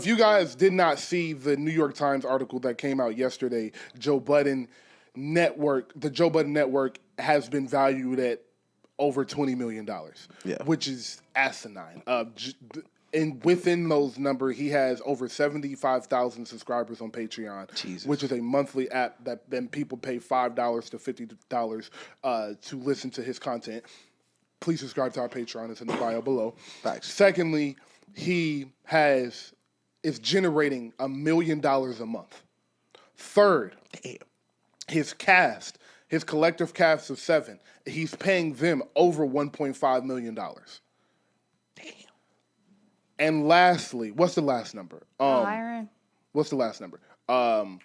If you guys did not see the New York Times article that came out yesterday, the Joe Budden Network has been valued at over $20 million, which is asinine. And within those numbers, he has over 75,000 subscribers on Patreon, which is a monthly app that then people pay $5 to $50 to listen to his content. Please subscribe to our Patreon. It's in the bio below. Thanks. Secondly, he is generating $1 million a month. Third, his collective cast of 7, he's paying them over $1.5 million. Damn. And lastly, what's the last number? Byron. What's the last number? I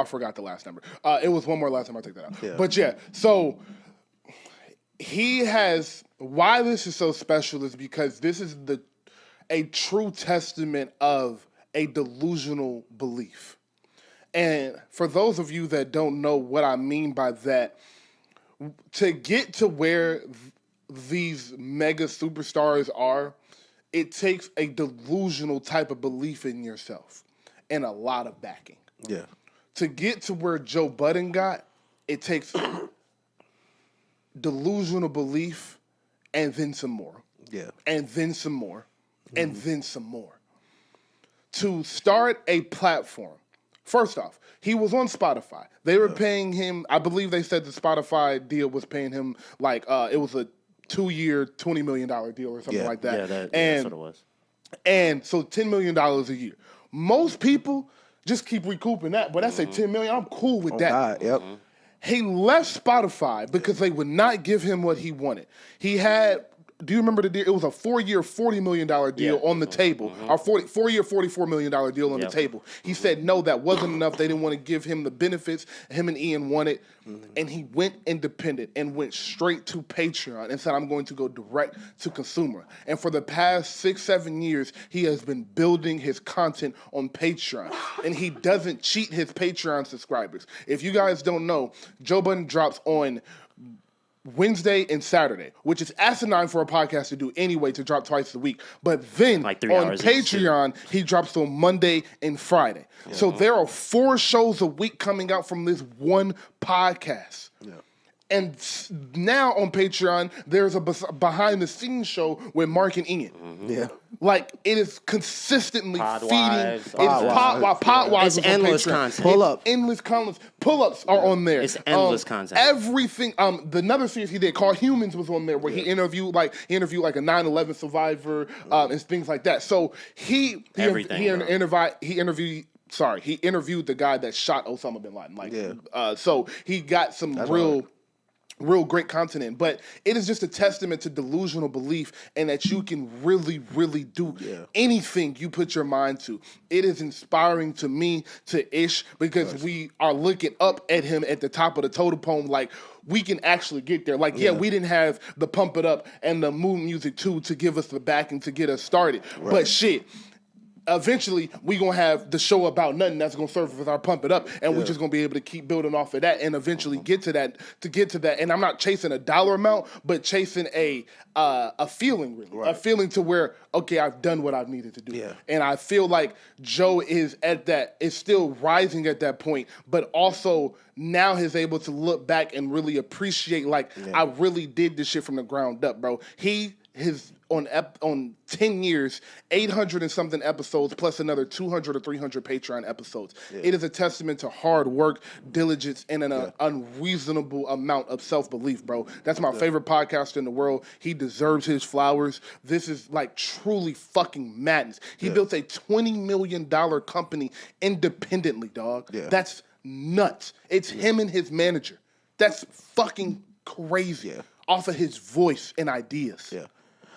forgot the last number. It was one more last time. I'll take that out. Yeah. But yeah, so he has. Why this is so special is because this is a true testament of a delusional belief. And for those of you that don't know what I mean by that, to get to where these mega superstars are, it takes a delusional type of belief in yourself and a lot of backing. Yeah. To get to where Joe Budden got, it takes delusional belief and then some more. Yeah. And then some more. And then some more. To start a platform, first off, he was on Spotify. They were paying him, I believe they said the Spotify deal was paying him like, it was a 2-year, $20 million deal or something like that. Yeah, that's what it was. And so $10 million a year. Most people just keep recouping that, but that's a $10 million. I'm cool with that. God, yep. He left Spotify because they would not give him what he wanted. He had, do you remember the deal? It was a 4-year, $40 million deal on the table. Or 4-year, $44 million deal on the table. He said, no, that wasn't enough. They didn't want to give him the benefits him and Ian wanted. And he went independent and went straight to Patreon and said, I'm going to go direct to consumer. And for the past 6-7 years, he has been building his content on Patreon. And he doesn't cheat his Patreon subscribers. If you guys don't know, Joe Budden drops on Wednesday and Saturday, which is asinine for a podcast to do anyway, to drop twice a week. But then like 3 on hours Patreon, he drops on Monday and Friday. Yeah. So there are 4 shows a week coming out from this one podcast. Yeah. And now on Patreon, there's a behind-the-scenes show with Mark and Ian. Yeah. Like, it is consistently feeding. Podwise. It's endless content. Endless content. Pull-ups are on there. It's endless content. Everything. The another series he did called Humans was on there, where he interviewed like a 9/11 survivor and things like that. So he interviewed the guy that shot Osama bin Laden. So he got some real great content in. But it is just a testament to delusional belief and that you can really, really do anything you put your mind to. It is inspiring to me, to Ish, because we are looking up at him at the top of the totem pole like, we can actually get there. Like, we didn't have the Pump It Up and the Moon Music 2 to give us the backing to get us started. Right. But shit, eventually we gonna have the show about nothing that's gonna serve with our Pump It Up, and we're just gonna be able to keep building off of that and eventually get to that. And I'm not chasing a dollar amount, but chasing a feeling, really, a feeling to where, okay, I've done what I've needed to do, and I feel like Joe is still rising at that point, but also now he's able to look back and really appreciate, I really did this shit from the ground up, bro. His on 10 years, 800 and something episodes, plus another 200 or 300 Patreon episodes. Yeah. It is a testament to hard work, diligence, and an unreasonable amount of self-belief, bro. That's my favorite podcaster in the world. He deserves his flowers. This is like truly fucking madness. He built a $20 million company independently, dog. Yeah. That's nuts. It's him and his manager. That's fucking crazy. Yeah. Off of his voice and ideas. Yeah.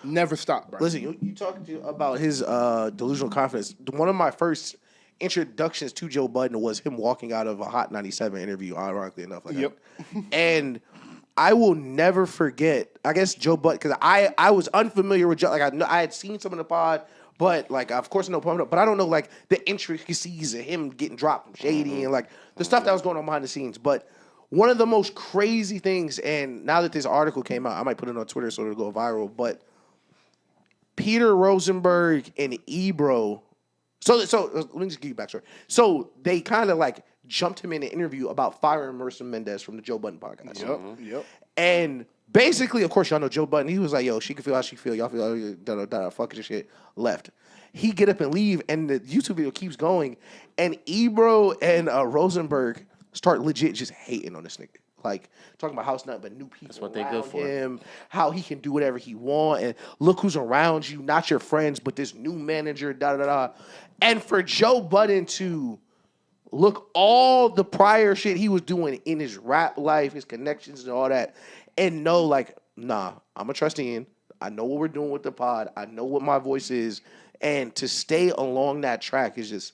Never stop, bro. Listen, you talking about his delusional confidence. One of my first introductions to Joe Budden was him walking out of a Hot 97 interview, ironically enough. And I will never forget, I guess, Joe Budden, because I was unfamiliar with Joe. Like, I had seen some in the pod, but, like, of course, I know Pump It Up, but I don't know, like, the intricacies of him getting dropped from Shady and, like, the stuff that was going on behind the scenes. But one of the most crazy things, and now that this article came out, I might put it on Twitter so it'll go viral, but Peter Rosenberg and Ebro. So let me just give you backstory. So they kind of like jumped him in an interview about firing Marissa Mendez from the Joe Budden podcast. Yep. And basically, of course, y'all know Joe Budden. He was like, yo, she can feel how she feel. Y'all feel how you da fucking this shit. Left. He get up and leave, and the YouTube video keeps going. And Ebro and Rosenberg start legit just hating on this nigga. Like, talking about how it's nothing but new people. That's what they good for. Him, how he can do whatever he want, and look who's around you, not your friends, but this new manager, da-da-da. And for Joe Budden to look all the prior shit he was doing in his rap life, his connections and all that, and know, like, nah, I'm a trustee. I know what we're doing with the pod. I know what my voice is. And to stay along that track is just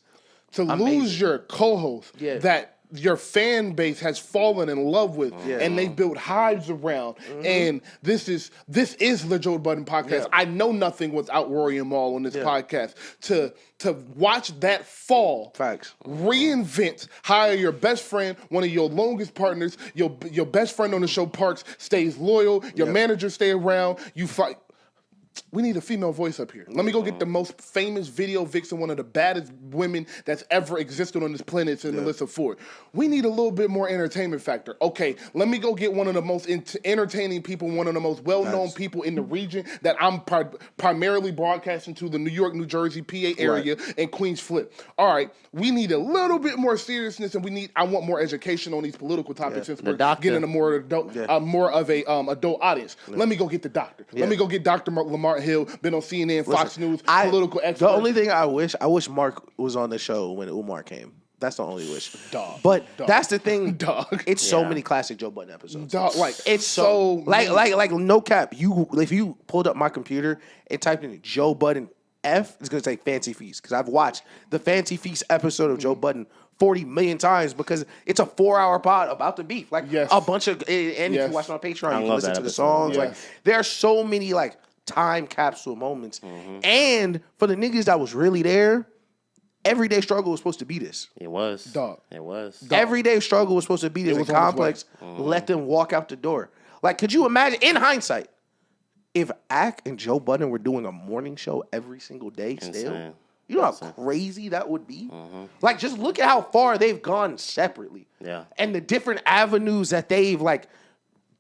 to amazing. Lose your co-host that your fan base has fallen in love with, and they've built hives around. And this is the Joe Budden podcast. Yeah. I know nothing without Rory and Mal on this podcast. To watch that fall, facts, reinvent, hire your best friend, one of your longest partners, your best friend on the show, Parks, stays loyal, your manager stay around, you fight. We need a female voice up here. Let me go get the most famous video vixen, one of the baddest women that's ever existed on this planet. It's in the list of 4. We need a little bit more entertainment factor. Okay, let me go get one of the most entertaining people, one of the most well-known people in the region that I'm primarily broadcasting to, the New York, New Jersey, PA area, and Queens Flip. All right, we need a little bit more seriousness, and I want more education on these political topics since we're getting a more adult, more of a adult audience. Let me go get the doctor. Let me go get Dr. Lamar Hill, been on CNN, Fox News, political expert. The only thing I wish Mark was on the show when Umar came. That's the only wish. But that's the thing. It's so many classic Joe Budden episodes. Like it's so like no cap. If you pulled up my computer and typed in Joe Budden F, it's gonna say Fancy Feast because I've watched the Fancy Feast episode of Joe Budden 40 million times because it's a 4-hour pod about the beef. Like a bunch of, and if you watch it on Patreon, you can listen to the songs. Like there are so many like time capsule moments. And for the niggas that was really there, everyday struggle was supposed to be this. It was. It was. Everyday struggle was supposed to be this. And Complex let them walk out the door. Like, could you imagine, in hindsight, if Ak and Joe Budden were doing a morning show every single day still? You know how crazy that would be? Like, just look at how far they've gone separately. Yeah. And the different avenues that they've, like,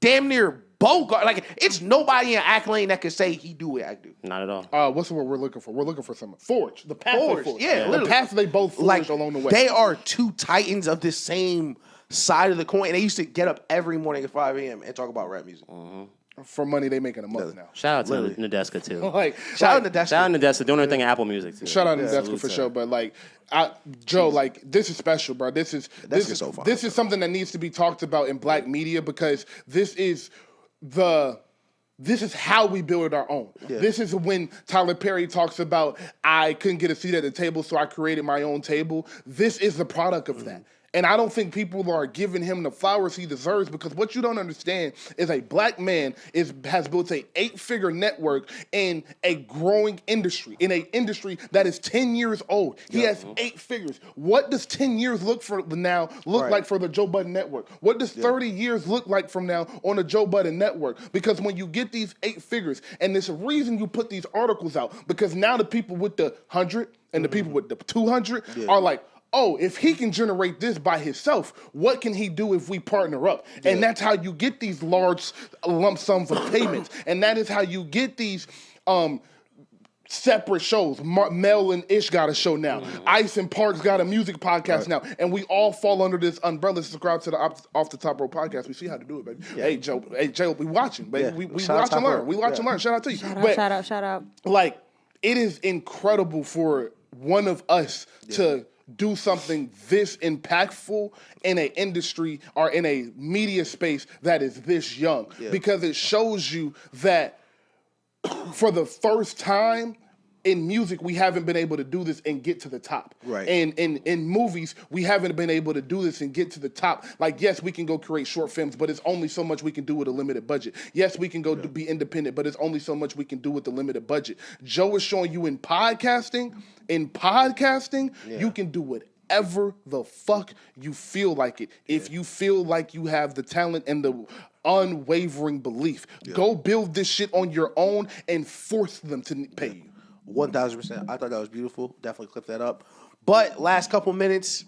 damn near Bogart. Like, it's nobody in Ak Lane that can say he do what Ak do. Not at all. What's the word we're looking for? We're looking for some forge. The path they forged. Yeah, the path they both forged along the way. They are two titans of the same side of the coin. They used to get up every morning at 5 a.m. and talk about rap music. For money they making a month now. Shout out to Nadeska too. Shout out to Nadeska. Shout out to Nadeska doing everything at Apple Music too. Shout out to Nadeska for sure. But like Joe, like this is special, bro. This is something that needs to be talked about in black media because this is how we build our own. Yeah. This is when Tyler Perry talks about, I couldn't get a seat at the table, so I created my own table. This is the product of that. And I don't think people are giving him the flowers he deserves because what you don't understand is a black man has built an 8-figure network in a growing industry, in an industry that is 10 years old. He has 8 figures. What does 10 years look like for the Joe Budden Network? What does 30 years look like from now on the Joe Budden Network? Because when you get these 8 figures, and there's a reason you put these articles out, because now the people with the 100 and the people with the 200 are like, oh, if he can generate this by himself, what can he do if we partner up? Yeah. And that's how you get these large lump sums of payments. And that is how you get these separate shows. Mel and Ish got a show now. Ice and Parks got a music podcast now. And we all fall under this umbrella. Subscribe to the Off the Top Rope podcast. We see how to do it, baby. Yeah. Hey, Joe, we watching, baby. We watch and learn. We watch and learn. Shout out to you. Shout out. Like, it is incredible for one of us to do something this impactful in an industry or in a media space that is this young. Yeah. Because it shows you that for the first time in music, we haven't been able to do this and get to the top. Right. And in movies, we haven't been able to do this and get to the top. Like, yes, we can go create short films, but it's only so much we can do with a limited budget. Yes, we can go be independent, but it's only so much we can do with the limited budget. Joe is showing you in podcasting, you can do whatever the fuck you feel like it. If you feel like you have the talent and the unwavering belief. Go build this shit on your own and force them to pay you. 1,000%. I thought that was beautiful. Definitely clip that up. But last couple minutes,